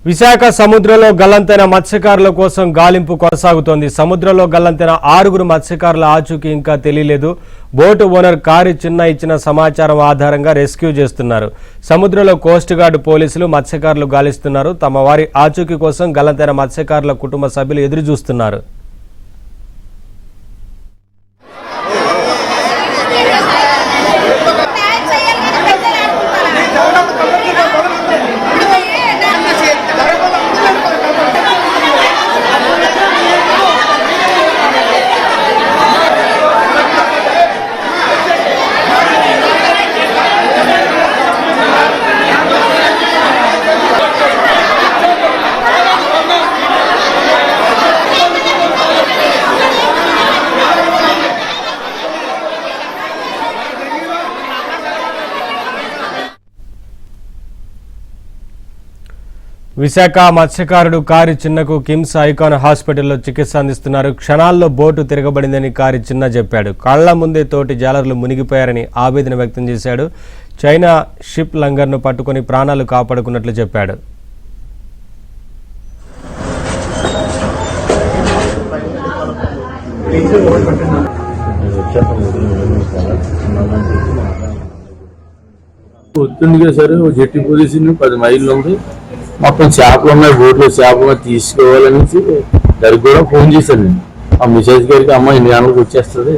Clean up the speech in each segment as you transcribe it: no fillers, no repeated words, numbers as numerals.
విశాఖ సముద్రంలో గల్లంతైన మత్స్యకారుల కోసం గాలింపు కొనసాగుతోంది. సముద్రంలో గల్లంతైన 6 మత్స్యకారుల ఆచూకీ ఇంకా తెలియలేదు. బోటు ఓనర్ కారి చిన్న ఇచ్చిన సమాచారం ఆధారంగా రెస్క్యూ చేస్తున్నారు. సముద్రంలో కోస్ట్ గార్డ్ పోలీసులు మత్స్యకారులు గాలిస్తున్నారు. తమ వారి ఆచూకీ కోసం గల్లంతైన మత్స్యకారుల కుటుంబ సభ్యులు ఎదురు చూస్తున్నారు. విశాఖ మత్స్యకారుడు కారి చిన్నకు కిమ్స్ ఐకాన్ హాస్పిటల్లో చికిత్స అందిస్తున్నారు. క్షణాల్లో బోటు తిరగబడిందని కారి చిన్న చెప్పాడు. కళ్ల ముందే తోటి జాలర్లు మునిగిపోయారని ఆవేదన వ్యక్తం చేశాడు. చైనా షిప్ లంగర్ను పట్టుకుని ప్రాణాలు కాపాడుకున్నట్లు చెప్పాడు. వస్తుందిగా సరే జట్టి పొజిషన్ 10 మైళ్ళు ఉంది. మొత్తం చేపలు ఉన్నాయి, బోట్లో చేపలు తీసుకోవాలనేసి దానికి కూడా ఫోన్ చేశాను నేను. ఆ మిసేజ్ గారికి అమ్మ 8 గంటలకు వచ్చేస్తుంది,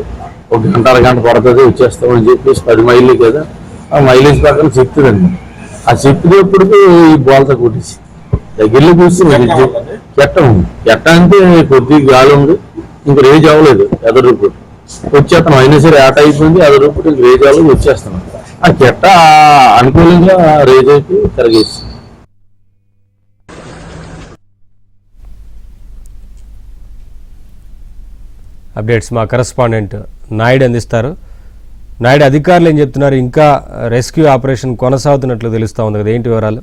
1 గంట అరగంట పడుతుంది, వచ్చేస్తామని చెప్పేసి 10 మైళ్ళు కదా ఆ మైలేజ్ ప్రకారం చెప్తుందండి. ఆ చెప్పినప్పటికీ ఈ బోల్తా కొట్టేసి దగ్గరలో కూర్చుని చెట్ట ఉంది. చెట్ట అంటే కొద్దిగా గాలి ఉంది, ఇంక రేజ్ అవ్వలేదు. ఎదరు రూపుడు వచ్చేస్తాను అయినా సరే ఆట అయిపోయింది. ఎదరు రూపుడు ఇంక రేజ్ అవ్వలేదు, వచ్చేస్తున్నాం. ఆ చెట్ట అనుకూలంగా రేజ్ అయిపోయి తిరగేసి అప్డేట్స్ మా కరెస్పాండెంట్ నాయుడు అందిస్తారు. నాయుడు, అధికారులు ఏం చెప్తున్నారు? ఇంకా రెస్క్యూ ఆపరేషన్ కొనసాగుతున్నట్లు తెలుస్తా ఉంది కదా, ఏంటి వివరాలు?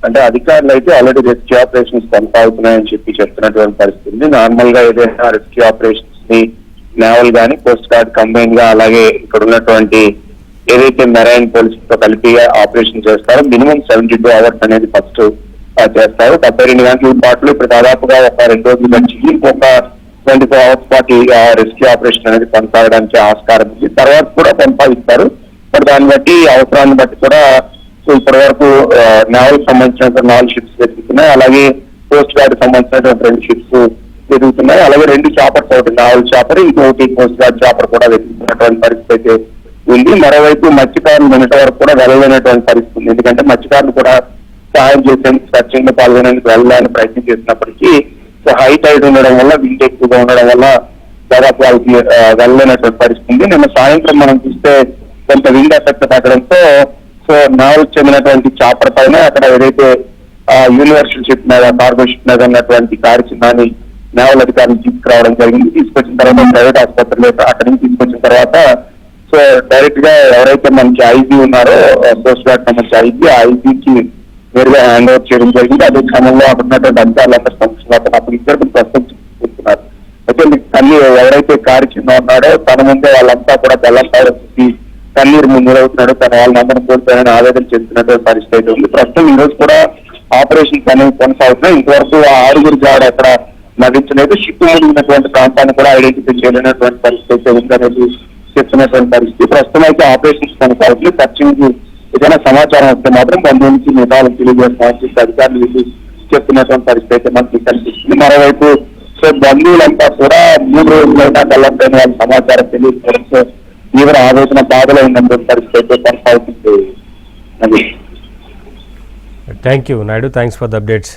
అంటే అధికారులు అయితే ఆల్రెడీ రెస్క్యూ ఆపరేషన్స్ కొనసాగుతున్నాయని చెప్తున్నటువంటి పరిస్థితి. నార్మల్ గా ఏదైనా రెస్క్యూ ఆపరేషన్స్ ని నేవల్ గానీ కోస్ట్ గార్డ్ కంబైన్ గా అలాగే ఇక్కడ ఉన్నటువంటి ఏదైతే మెరైన్ పోలీస్ తో కలిపి ఆపరేషన్ చేస్తారో మినిమం 72 అవర్స్ అనేది ఫస్ట్ చేస్తారు. 72 గంటల పాటు ఇప్పుడు దాదాపుగా ఒక 2 రోజుల నుంచి ఒక 24 అవర్స్ పాటు రెస్క్యూ ఆపరేషన్ అనేది కొనసాగడానికి ఆస్కారం ఉంది. తర్వాత కూడా కొనసాగిస్తారు. మరి దాన్ని బట్టి అవసరాన్ని బట్టి కూడా ఇప్పటి వరకు నేవల్ సంబంధించిన 4 షిప్స్ వెతుకుతున్నాయి. అలాగే కోస్ట్ గార్డ్ సంబంధించిన 2 షిప్స్ వెతుకుతున్నాయి. అలాగే 2 చాపర్స్, ఒకటి నేవల్ చాపర్, ఇంకొకటి కోస్ట్ గార్డ్ చాపర్ కూడా వెతుకుతున్నటువంటి పరిస్థితి అయితే ఉంది. మరోవైపు మత్స్యకారులు నిన్నటి వరకు కూడా వెళ్ళలేనటువంటి పరిస్థితి ఉంది. ఎందుకంటే మత్స్యకారులు కూడా సహాయం చేసేందుకు సర్చింగ్ లో పాల్గొనేందుకు వెళ్ళడానికి ప్రయత్నం చేసినప్పటికీ హై టైడ్ ఉండడం వల్ల, విండ్ ఎక్కువగా ఉండడం వల్ల దాదాపు వాళ్ళకి వెళ్ళలేనటువంటి పరిస్థితి ఉంది. నిన్న సాయంత్రం మనం చూస్తే కొంత విండ్ ఎఫెక్ట్ తగ్గడంతో నేవల్ చెందినటువంటి చాపర్ పైన అక్కడ ఏదైతే యూనివర్సల్ షిప్ మీద, కార్గో షిప్ మీద ఉన్నటువంటి కారు చిన్నాన్ని నేవల్ అధికారులు తీసుకురావడం జరిగింది. తీసుకొచ్చిన తర్వాత ప్రైవేట్ ఆసుపత్రిలో అక్కడి నుంచి తీసుకొచ్చిన తర్వాత డైరెక్ట్ గా ఎవరైతే మనకి ఐజీ ఉన్నారో కోస్ట్ గార్డ్ సంబంధించి ఐజీకి నేరుగా హ్యాండ్ ఓవర్ చేయడం జరిగింది. అదే క్రమంలో అక్కడ ఉన్నటువంటి అధికారులందరూ సంబంధించిన అప్పుడు ఇద్దరు ప్రస్తుతం చూస్తున్నారు. అయితే తల్లి ఎవరైతే కారు చిన్న ఉన్నాడో తన ముందే వాళ్ళంతా కూడా బెల్లంపాడు కన్నీరు ముందురవుతున్నాడు. తన వాళ్ళందరూ కోల్పోయారని ఆవేదన చెందుతున్నటువంటి పరిస్థితి అయితే ఉంది. ప్రస్తుతం ఈ రోజు కూడా ఆపరేషన్స్ అనేవి కొనసాగుతున్నాయి. ఇంతవరకు ఆ 6 జాడ అక్కడ నటించలేదు. షిప్ ఉన్నటువంటి ప్రాంతాన్ని కూడా ఐడెంటిఫై చేయలేనటువంటి పరిస్థితి అయితే ఉందనేది చెప్తున్నటువంటి పరిస్థితి. ప్రస్తుతం అయితే ఆపరేషన్స్ కొనసాగుతుంది. సర్చింగ్ ఏదైనా సమాచారం వస్తే మాత్రం బంధువులకి నిజాలను తెలియజేస్తామని అధికారులు వీళ్ళు చెప్తున్నటువంటి పరిస్థితి అయితే మనకి కనిపిస్తుంది. మరోవైపు బంధువులంతా కూడా 3 రోజులైనా గల్లంతైన వాళ్ళ సమాచారం తెలియజేయడంతో తీవ్ర ఆవేదన బాధలో ఉన్నటువంటి పరిస్థితి అయితే కొనసాగుతుంది. Thank you Naidu, thanks for the updates.